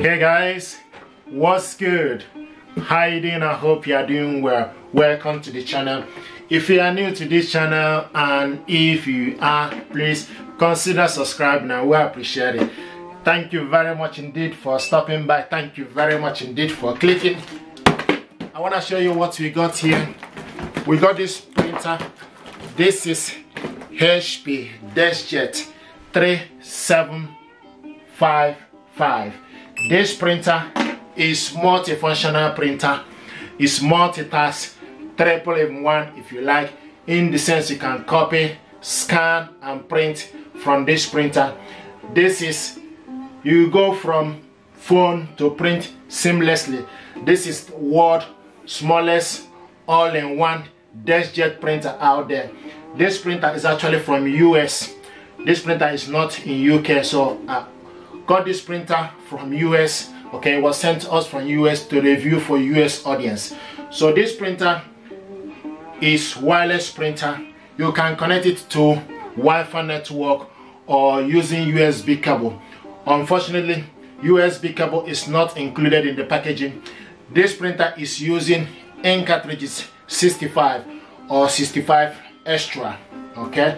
Hey guys, what's good? How you doing? I hope you are doing well. Welcome to the channel. If you are new to this channel, and if you are, please consider subscribing, and we appreciate it. Thank you very much indeed for stopping by. Thank you very much indeed for clicking. I want to show you what we got here. We got this printer. This is HP DeskJet 3755. This printer is multifunctional printer. It's multitask, triple in one if you like, in the sense you can copy, scan and print from this printer. This is, you go from phone to print seamlessly. This is the world's smallest all-in-one DeskJet printer out there. This printer is actually from US. This printer is not in UK, so got this printer from US. Okay, it was sent to us from US to review for US audience. So this printer is wireless printer. You can connect it to Wi-Fi network or using USB cable. Unfortunately, USB cable is not included in the packaging. This printer is using ink cartridges 65 or 65 extra. Okay,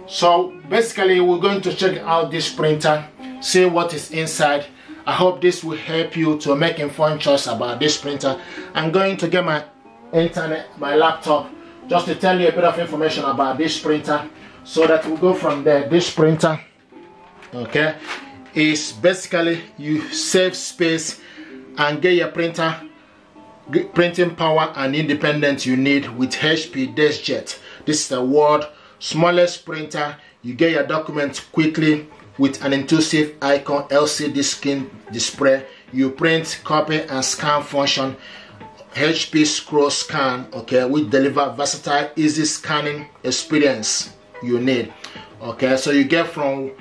so basically we're going to check out this printer, see what is inside. I hope this will help you to make informed choice about this printer. I'm going to get my internet, my laptop, just to tell you a bit of information about this printer, so that we'll go from there. This printer, okay, is basically you save space and get your printer printing power and independence you need with HP DeskJet. This is the world's smallest printer. You get your documents quickly with an intuitive icon LCD screen display. You print, copy and scan function. HP scroll scan, okay, which deliver versatile, easy scanning experience you need. Okay, so you get from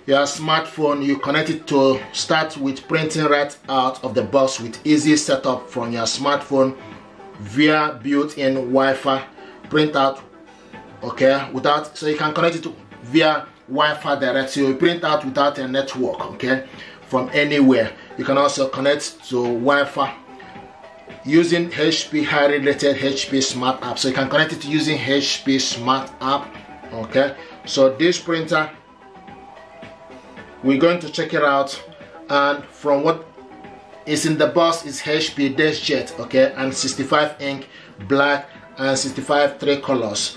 your smartphone, you connect it to start with printing right out of the box with easy setup from your smartphone via built-in Wi-Fi printout. Okay, without, so you can connect it to via Wi-Fi-Direct, so you print out without a network, okay, from anywhere. You can also connect to Wi-Fi using HP highly rated HP Smart app, so you can connect it using HP Smart app. Okay, so this printer, we're going to check it out, and from what is in the box is HP DeskJet, okay, and 65 ink, black, and 65 three colors.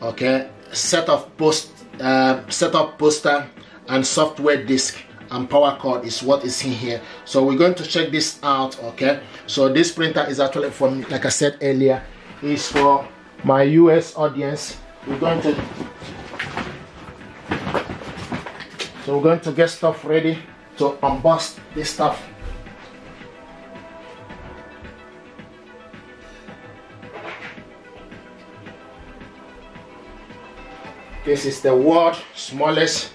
Okay, set of poster and software disk and power cord is what is in here. So we're going to check this out. Okay, so this printer is actually from, like I said earlier, is for my US audience. We're going to get stuff ready to unbox this stuff. This is the world's smallest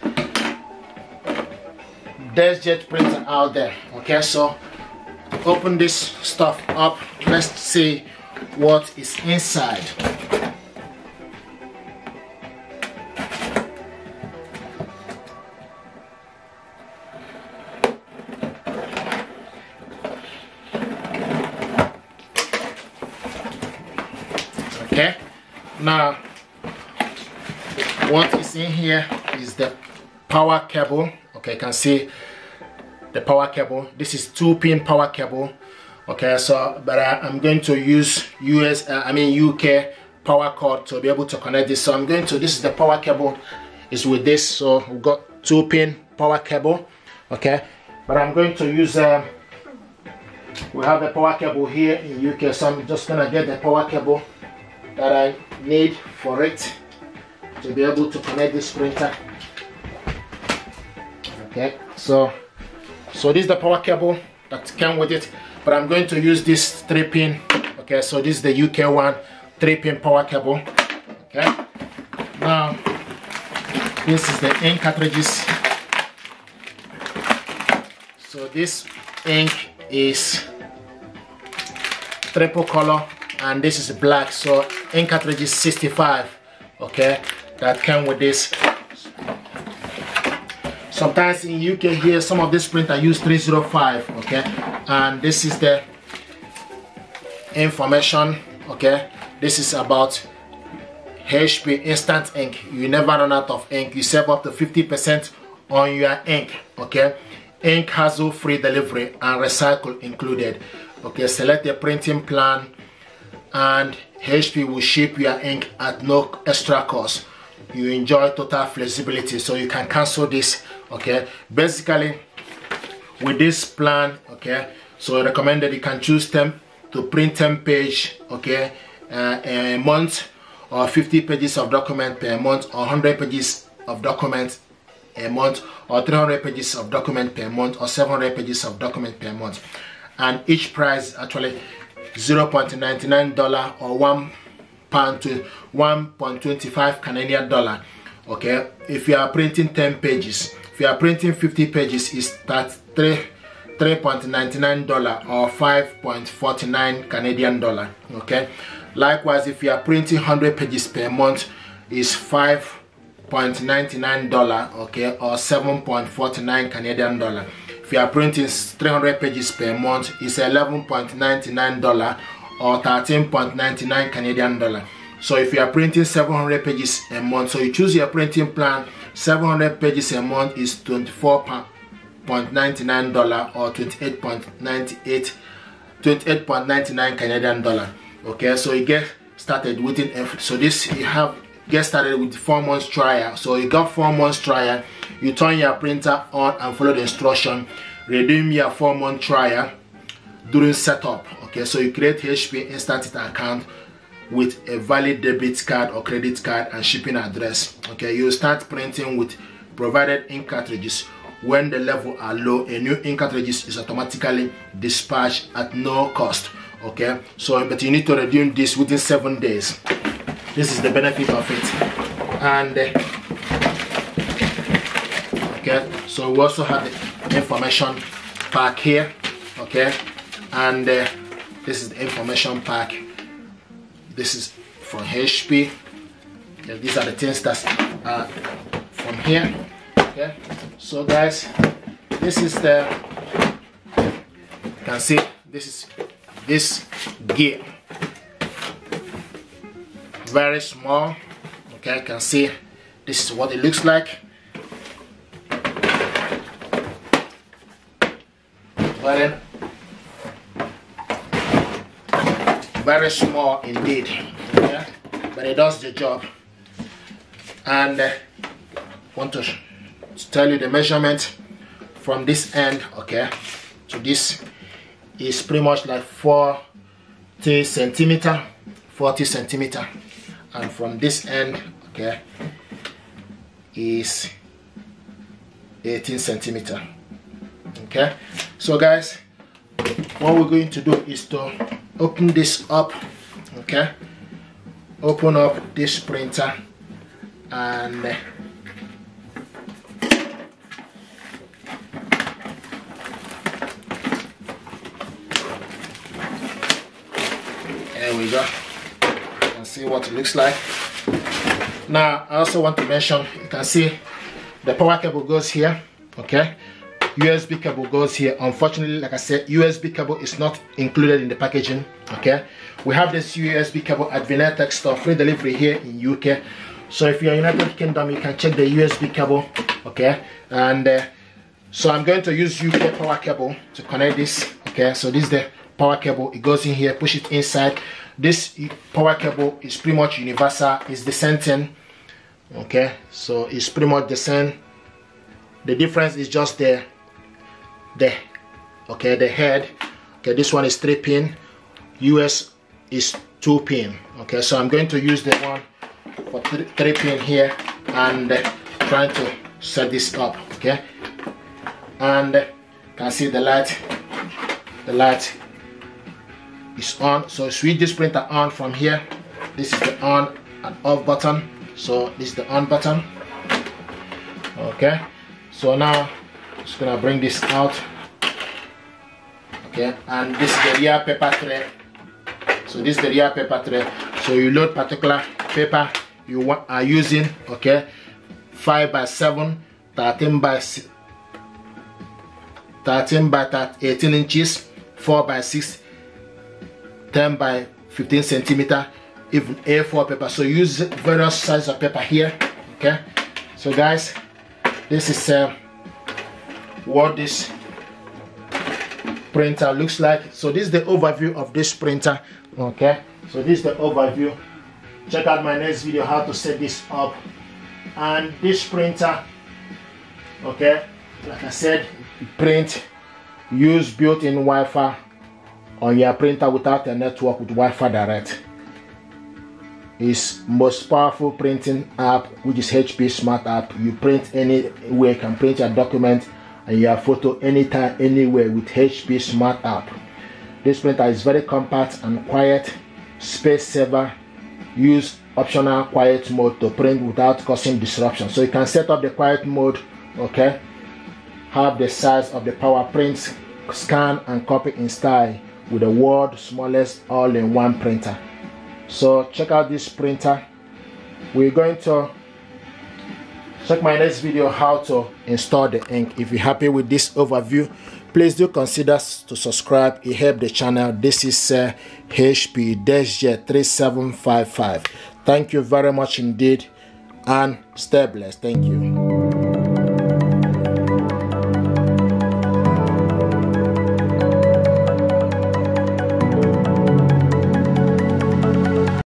DeskJet printer out there. Okay, so open this stuff up. Let's see what is inside. Okay, now what is in here is the power cable. Okay, you can see the power cable. This is 2-pin power cable. Okay, so but I'm going to use UK power cord to be able to connect this. So I'm going to, this is the power cable, is with this. So we've got 2-pin power cable. Okay, but I'm going to use we have the power cable here in UK, so I'm just gonna get the power cable that I need for it to be able to connect this printer. Okay, so this is the power cable that came with it, but I'm going to use this 3-pin. Okay, so this is the UK one, 3-pin power cable. Okay, now this is the ink cartridges. So this ink is triple color and this is black, so ink cartridges 65. Okay, that came with this. Sometimes in UK here, some of this printer use 305, okay, and this is the information, okay. This is about HP Instant Ink. You never run out of ink. You save up to 50% on your ink, okay. Ink hassle-free delivery and recycle included, okay. Select a printing plan and HP will ship your ink at no extra cost. You enjoy total flexibility, so you can cancel this, okay. Basically with this plan, okay, so recommended you can choose them to print 10 page, okay, a month, or 50 pages of document per month, or 100 pages of document a month, or 300 pages of document per month, or 700 pages of document per month. And each price actually $0.99 or £1 to $1.25 Canadian dollar, okay. If you are printing 10 pages, if you are printing 50 pages, it's $3.99 or $5.49 Canadian dollar, okay. Likewise, if you are printing 100 pages per month, is $5.99, okay, or $7.49 Canadian dollar. If you are printing 300 pages per month, it's $11.99 or $13.99 Canadian dollar. So if you are printing 700 pages a month, so you choose your printing plan, 700 pages a month is $24.99 or $28.99 Canadian dollar. Okay, so you get started within, so this you have get started with 4 months trial. So you got 4 months trial, you turn your printer on and follow the instruction, redeem your 4-month trial during setup. Okay, so you create HP Instant Ink account with a valid debit card or credit card and shipping address. Okay, you start printing with provided ink cartridges. When the level are low, a new ink cartridges is automatically dispatched at no cost. Okay, so but you need to redeem this within 7 days. This is the benefit of it. And okay, so we also have the information pack here, okay, and this is the information pack. This is from HP. Okay, these are the things that are from here. Okay, so guys, this is the, you can see this is this gear, very small. Okay, you can see this is what it looks like. Very small indeed, okay? But it does the job. And want to tell you the measurement from this end, okay, to this is pretty much like 40 centimeter, and from this end, okay, is 18 centimeter. Okay, so guys, what we're going to do is to open this up. Okay, open up this printer and there we go. You can see what it looks like. Now I also want to mention, you can see the power cable goes here. Okay, USB cable goes here. Unfortunately, like I said, USB cable is not included in the packaging. Okay, we have this USB cable at Vinetech store, free delivery here in UK. So if you're in United Kingdom, you can check the USB cable. Okay, and so I'm going to use UK power cable to connect this. Okay, so this is the power cable. It goes in here, push it inside. This power cable is pretty much universal. It's the same thing. Okay, so it's pretty much the same. The difference is just the head. Okay, this one is 3-pin, US is 2-pin. Okay, so I'm going to use the one for 3-pin here and trying to set this up. Okay, and you can see the light is on. So switch this printer on from here. This is the on and off button. So this is the on button. Okay, so now I'm just gonna bring this out. Okay, and this is the rear paper tray. So this is the rear paper tray. So you load particular paper you are using. Okay, 5x7, 13x 13 by 18 inches, 4 by 6, 10 by 15 centimeter, even A4 paper. So use various sizes of paper here. Okay, so guys, this is what this printer looks like. So this is the overview of this printer. Okay, so this is the overview. Check out my next video how to set this up. And this printer, okay, like I said, print, use built-in Wi-Fi on your printer without a network with Wi-Fi-Direct. It's most powerful printing app, which is HP Smart App. You print anywhere, you can print your document and your photo anytime, anywhere with HP Smart App. This printer is very compact and quiet, space saver. Use optional quiet mode to print without causing disruption. So you can set up the quiet mode, okay, have the size of the power print, scan and copy in style with the world's smallest all-in-one printer. So check out this printer. We're going to check my next video how to install the ink. If you're happy with this overview, please do consider to subscribe. It helps the channel. This is HP DeskJet 3755. Thank you very much indeed, and stay blessed. Thank you.